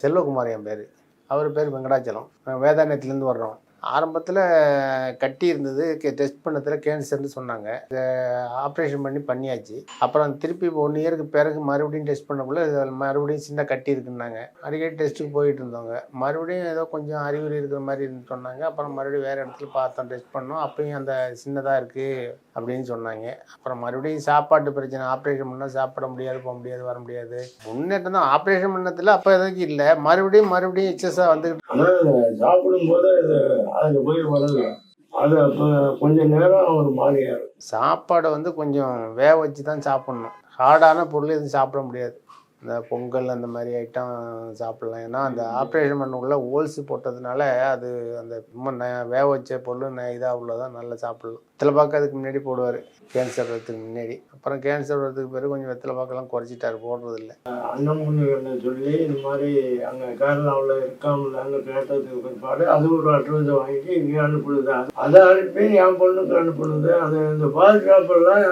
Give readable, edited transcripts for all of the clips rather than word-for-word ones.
செல்வகுமார் என் பேர். அவர் பேர் வெங்கடாச்சலம். வேதாரண்யத்துலேருந்து வர்றோம். ஆரம்பத்தில் கட்டி இருந்தது. டெஸ்ட் பண்ணதில் கேன்சர்னு சொன்னாங்க. ஆப்ரேஷன் பண்ணியாச்சு. அப்புறம் திருப்பி 1 இயருக்கு பிறகு மறுபடியும் டெஸ்ட் பண்ணக்குள்ள மறுபடியும் சின்ன கட்டி இருக்குன்னாங்க. அடிக்கடி டெஸ்ட்டுக்கு போயிட்டு இருந்தோங்க. மறுபடியும் ஏதோ கொஞ்சம் அறிகுறி இருக்கிற மாதிரி சொன்னாங்க. அப்புறம் மறுபடியும் வேறு இடத்துல பார்த்தோம், டெஸ்ட் பண்ணோம். அப்பயும் அந்த சின்னதாக இருக்குது அப்படின்னு சொன்னாங்க. அப்புறம் மறுபடியும் சாப்பாட்டு பிரச்சனை. ஆப்ரேஷன் பண்ணால் சாப்பிட முடியாது, போக முடியாது, வர முடியாது. முன்னேற்றம் தான். ஆப்ரேஷன் பண்ணதில் அப்போ எதுக்கு இல்லை, மறுபடியும் எக்ஸஸாக வந்துக்கிட்டு. ஆனால் சாப்பிடும்போது அதில் போய் வரல. அது அப்போ கொஞ்சம் நேரம் ஒரு மாதிரியா இருக்கும். சாப்பாடை கொஞ்சம் வேக வச்சு தான் சாப்பிட்ணும். ஹார்டான பொருள் எதுவும் சாப்பிட முடியாது. இந்த பொங்கல் அந்த மாதிரி ஐட்டம் சாப்பிட்லாம். ஏன்னா அந்த ஆப்ரேஷன் பண்ணக்குள்ள ஹோல்ஸ் போட்டதுனால அது அந்த வேக வச்ச பொருள் இதாக உள்ளதான் நல்லா சாப்பிட்லாம். வெத்தலை பாக்கு அதுக்கு முன்னாடி போடுவார், கேன்சர் வரதுக்கு முன்னாடி. அப்புறம் கேன்சர் வரதுக்கு பிறகு கொஞ்சம் வெத்தலை பாக்கெல்லாம் குறைச்சிட்டாரு, போடுறதில்ல. அண்ணன் பொண்ணு சொல்லி இந்த மாதிரி அங்கே கேரளாவில் இருக்காமலான்னு கேட்டதுக்கு பிற்பாடு அது ஒரு அட்ரஸை வாங்கிட்டு இங்கே அனுப்புனது. அதை அனுப்பி என் பொண்ணுக்கு அனுப்புனது. அது இந்த பாதுகாப்பெல்லாம்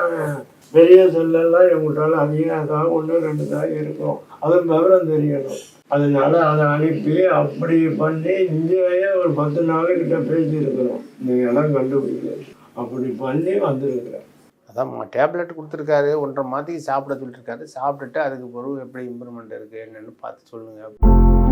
பெரிய செல்லெல்லாம் எங்கிட்டால அதிகம் 1 2 தான் இருக்கும். அது விவரம் தெரியணும். அதனால அதை அனுப்பி அப்படி பண்ணி இங்கேயே ஒரு 10 நாளுக்கிட்ட பேசியிருக்கிறோம். இந்த இடம் கண்டுபிடிக்க அப்படி பண்ணி வந்துருக்குறேன். அதான் டேப்லெட் கொடுத்துருக்காரு, 1.5 மாதத்துக்கு சாப்பிட சொல்லியிருக்காரு. சாப்பிட்டுட்டு அதுக்கு பிறகு எப்படி இம்ப்ரூவ்மெண்ட் இருக்குது என்னென்னு பார்த்து சொல்லுங்கள்.